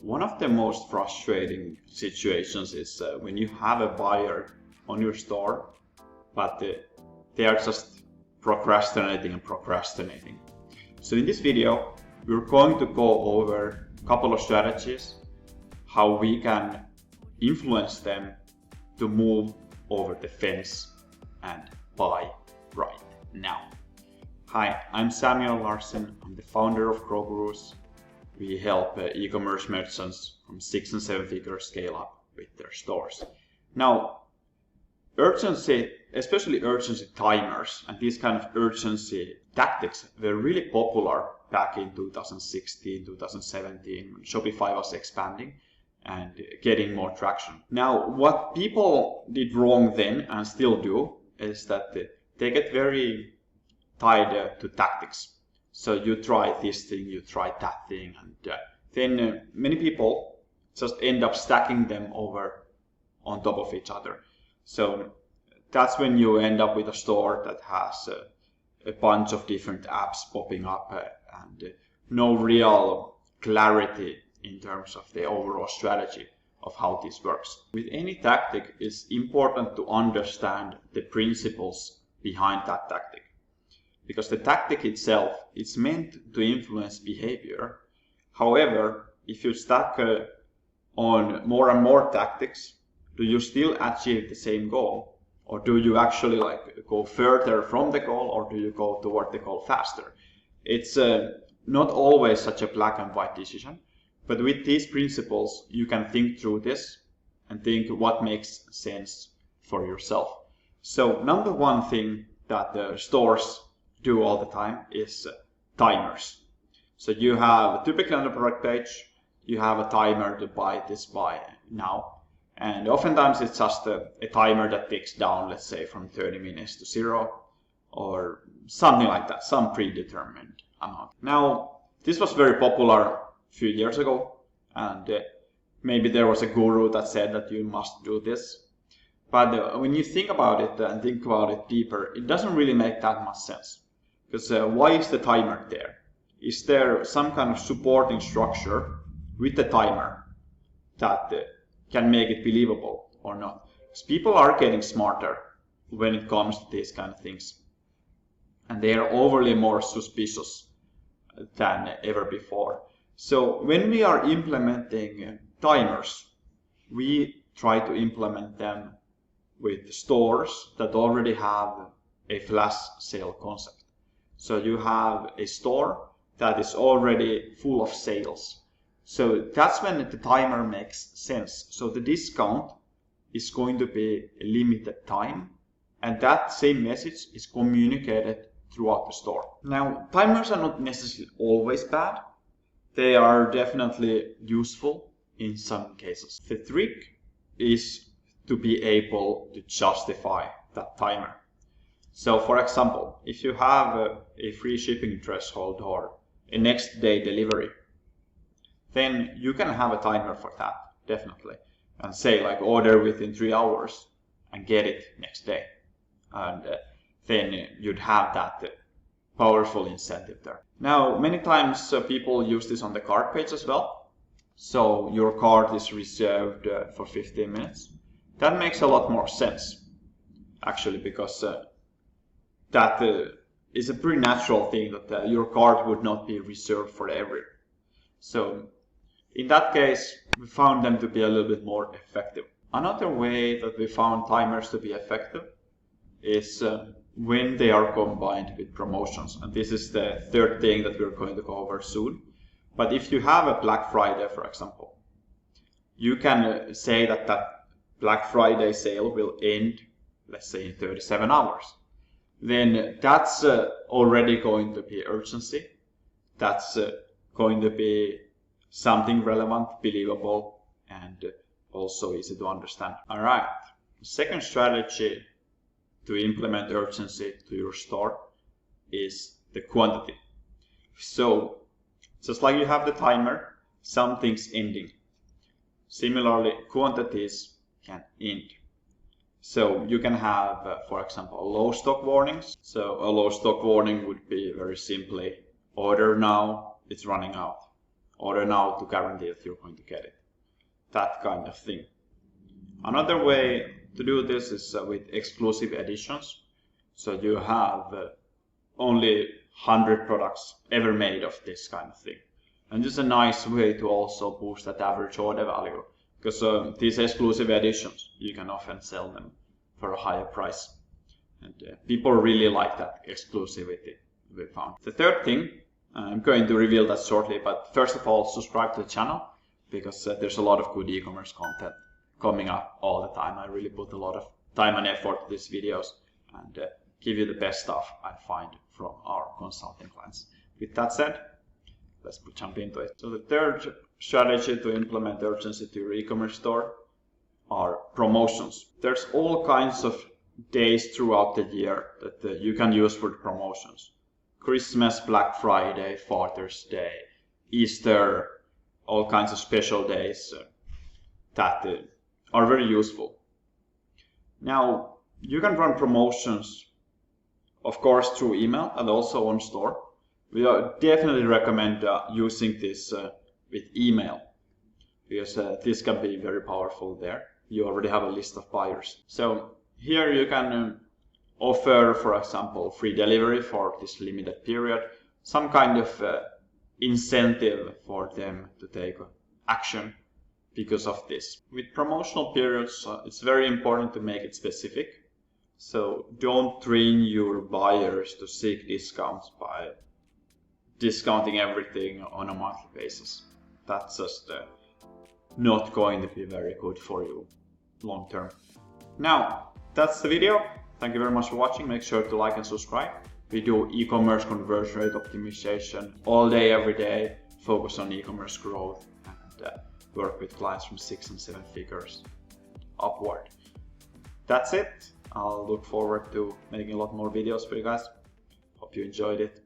One of the most frustrating situations is when you have a buyer on your store, but they are just procrastinating. So in this video, we're going to go over a couple of strategies, how we can influence them to move over the fence and buy right now. Hi, I'm Samuel Larsen. I'm the founder of Grow Gurus. We help e-commerce merchants from 6 and 7 figure scale up with their stores. Now, urgency, especially urgency timers and these kind of urgency tactics were really popular back in 2016, 2017 when Shopify was expanding and getting more traction. Now, what people did wrong then and still do is that they get very tied to tactics. So you try this thing, you try that thing, and then many people just end up stacking them over on top of each other. So that's when you end up with a store that has a bunch of different apps popping up and no real clarity in terms of the overall strategy of how this works. With any tactic, it's important to understand the principles behind that tactic. Because the tactic itself is meant to influence behavior. However, if you stack on more and more tactics, do you still achieve the same goal? Or do you actually go further from the goal, or do you go toward the goal faster? It's not always such a black and white decision. But with these principles, you can think through this and think what makes sense for yourself. So number one thing that the stores do all the time is timers. So you have typically on the product page, you have a timer to buy this by now. And oftentimes it's just a timer that ticks down, let's say from 30 minutes to 0 or something like that, some predetermined amount. Now, this was very popular few years ago, and maybe there was a guru that said that you must do this, but when you think about it and think about it deeper, it doesn't really make that much sense. Because why is the timer there? Is there some kind of supporting structure with the timer that can make it believable or not? Because people are getting smarter when it comes to these kind of things, and they are overly more suspicious than ever before. So when we are implementing timers, we try to implement them with stores that already have a flash sale concept. So you have a store that is already full of sales. So that's when the timer makes sense. So the discount is going to be a limited time, and that same message is communicated throughout the store. Now, timers are not necessarily always bad. They are definitely useful in some cases. The trick is to be able to justify that timer. So for example, if you have a free shipping threshold or a next day delivery, then you can have a timer for that, definitely. And say order within 3 hours and get it next day. And then you'd have that powerful incentive there. Now, many times people use this on the cart page as well. So your cart is reserved for 15 minutes. That makes a lot more sense, actually, because that is a pretty natural thing that your cart would not be reserved forever. So in that case, we found them to be a little bit more effective. Another way that we found timers to be effective is when they are combined with promotions. And this is the third thing that we're going to go over soon. But if you have a Black Friday, for example, you can say that that Black Friday sale will end, let's say, in 37 hours. Then that's already going to be urgency. That's going to be something relevant, believable, and also easy to understand. All right, second strategy to implement urgency to your store is the quantity. So just like you have the timer, something's ending. Similarly, quantities can end. So you can have, for example, low stock warnings. So a low stock warning would be very simply, order now, it's running out. order now to guarantee that you're going to get it. That kind of thing. Another way to do this is with exclusive editions. So you have only 100 products ever made of this kind of thing. And this is a nice way to also boost that average order value, because these exclusive editions, you can often sell them for a higher price. And people really like that exclusivity we found. The third thing, I'm going to reveal that shortly, but first of all, subscribe to the channel, because there's a lot of good e-commerce content coming up all the time. I really put a lot of time and effort to these videos and give you the best stuff I find from our consulting clients. With that said, let's jump into it. So the third strategy to implement urgency to your e-commerce store are promotions. There's all kinds of days throughout the year that you can use for the promotions. Christmas, Black Friday, Father's Day, Easter, all kinds of special days that are very useful. Now, you can run promotions, of course, through email and also on store. We definitely recommend using this with email, because this can be very powerful there. You already have a list of buyers. So here you can offer, for example, free delivery for this limited period, some kind of incentive for them to take action because of this. With promotional periods, it's very important to make it specific. So don't train your buyers to seek discounts by discounting everything on a monthly basis. That's just not going to be very good for you long term. Now, that's the video. Thank you very much for watching. Make sure to like and subscribe. We do e-commerce conversion rate optimization all day, every day, focus on e-commerce growth, and work with clients from 6 and 7 figures upward. That's it. I'll look forward to making a lot more videos for you guys. Hope you enjoyed it.